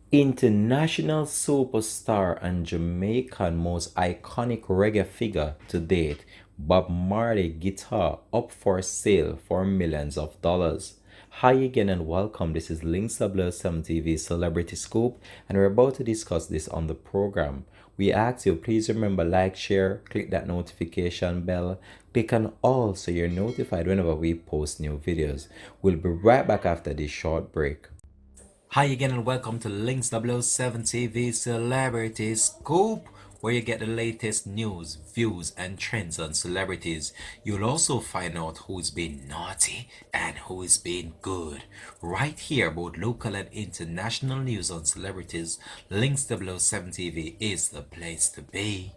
International superstar and Jamaican most iconic reggae figure to date, Bob Marley guitar up for sale for millions of dollars. Hi again and welcome. This is Links W7 TV Celebrity Scoop, and we're about to discuss this on the program. We ask you please remember like, share, click that notification bell, click on all so you're notified whenever we post new videos. We'll be right back after this short break. Hi again and welcome to Links W7 TV Celebrity Scoop, where you get the latest news, views, and trends on celebrities. You'll also find out who's been naughty and who's been good. Right here, both local and international news on celebrities, Links W7 TV is the place to be.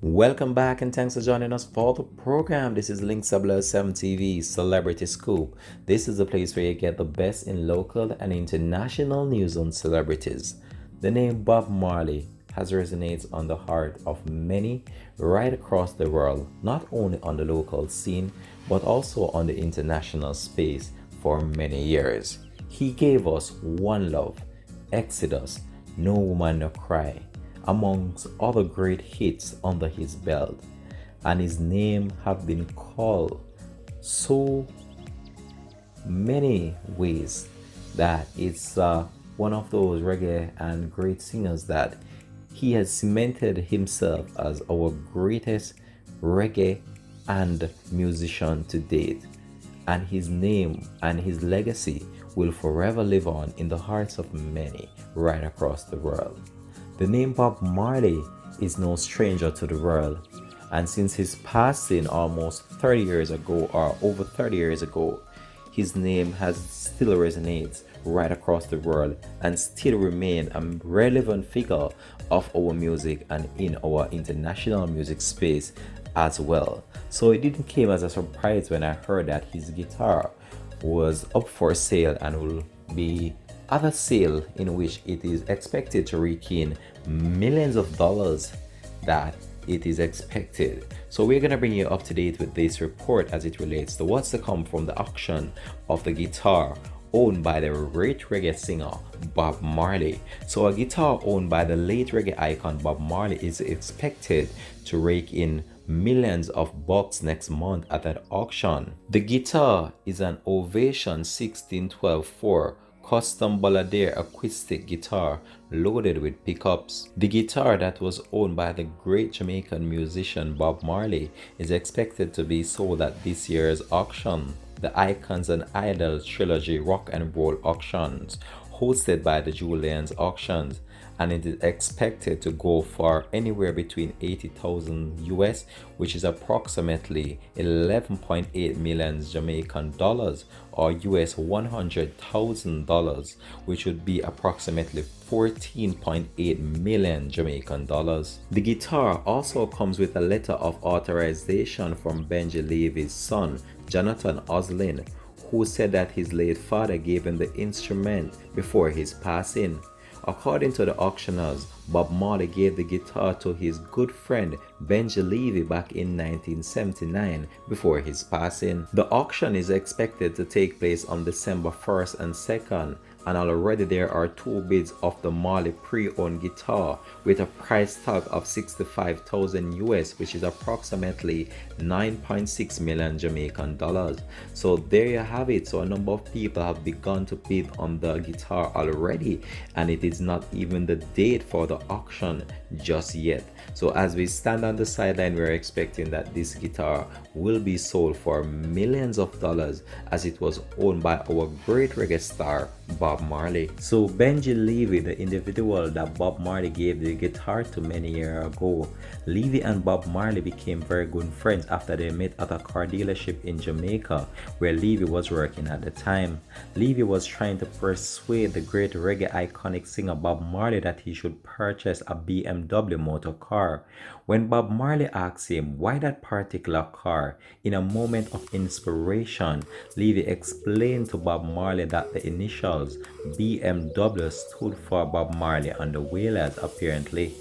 Welcome back and thanks for joining us for the program. This is Links W7 TV Celebrity Scoop. This is the place where you get the best in local and international news on celebrities. The name Bob Marley has resonated on the heart of many right across the world, not only on the local scene but also on the international space for many years. He gave us One Love, Exodus, No Woman No Cry, amongst other great hits under his belt, and his name have been called so many ways that it's one of those reggae and great singers that he has cemented himself as our greatest reggae and musician to date, and his name and his legacy will forever live on in the hearts of many right across the world. The name Bob Marley is no stranger to the world, and since his passing almost 30 years ago or over 30 years ago, his name has still resonates right across the world and still remain a relevant figure of our music and in our international music space as well. So it didn't come as a surprise when I heard that his guitar was up for sale and will be at a sale in which it is expected to rake in millions of dollars that it is expected. So we're going to bring you up to date with this report as it relates to what's to come from the auction of the guitar owned by the late reggae singer Bob Marley. So a guitar owned by the late reggae icon Bob Marley is expected to rake in millions of bucks next month at an auction. The guitar is an Ovation 1612-4 custom balladeer acoustic guitar loaded with pickups. The guitar that was owned by the great Jamaican musician Bob Marley is expected to be sold at this year's auction, the Icons and Idols Trilogy Rock and Roll Auctions, hosted by the Julian's Auctions, and it is expected to go for anywhere between 80,000 US, which is approximately 11.8 million Jamaican dollars, or US $100,000, which would be approximately 14.8 million Jamaican dollars. The guitar also comes with a letter of authorization from Benji Levy's son, Jonathan Oslin, who said that his late father gave him the instrument before his passing. According to the auctioneers, Bob Marley gave the guitar to his good friend Benji Levy back in 1979 before his passing. The auction is expected to take place on December 1st and 2nd, and already there are two bids of the Marley pre-owned guitar with a price tag of 65,000 US, which is approximately 9.6 million Jamaican dollars. So there you have it. So a number of people have begun to bid on the guitar already, and it is not even the date for the auction just yet. So as we stand on the sideline, we're expecting that this guitar will be sold for millions of dollars, as it was owned by our great reggae star Bob Marley. So Benji Levy, the individual that Bob Marley gave the guitar to many years ago, Levy and Bob Marley became very good friends after they met at a car dealership in Jamaica where Levy was working at the time. Levy was trying to persuade the great reggae iconic singer Bob Marley that he should purchase a BMW motor car. When Bob Marley asked him why that particular car, in a moment of inspiration, Levy explained to Bob Marley that the initial initials BMW stood for Bob Marley and the Wailers, apparently.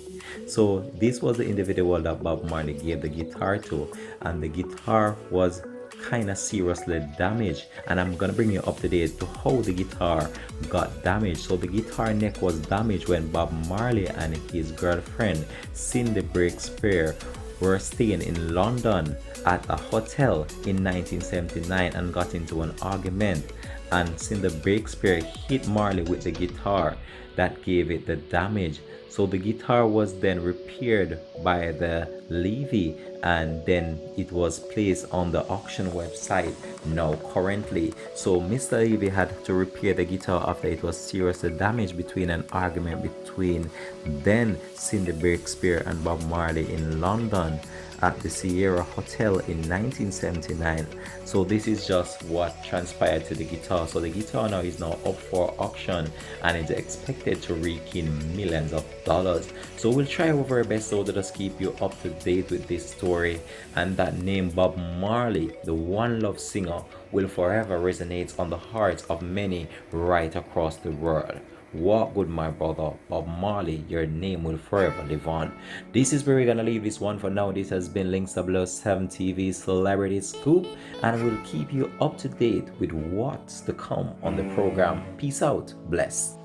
So this was the individual that Bob Marley gave the guitar to, and the guitar was kind of seriously damaged, and I'm gonna bring you up to date to how the guitar got damaged. So the guitar neck was damaged when Bob Marley and his girlfriend Cindy Breakspear were staying in London at a hotel in 1979 and got into an argument, and Cindy Breakspear hit Marley with the guitar that gave it the damage. So the guitar was then repaired by the Levy, and then it was placed on the auction website now currently. So Mr. Levy had to repair the guitar after it was seriously damaged between an argument between then Cindy Breakspear and Bob Marley in London at the Sierra Hotel in 1979. So this is just what transpired to the guitar. So the guitar now is now up for auction and is expected to rake in millions of dollars. So we'll try our very best so to just keep you up to date with this story, and that name Bob Marley, the one love singer, will forever resonate on the hearts of many right across the world. Walk good, my brother. Bob Marley, your name will forever live on. This is where we're gonna leave this one for now. This has been Links 007 TV Celebrity Scoop, and we'll keep you up to date with what's to come on the program. Peace out. Bless.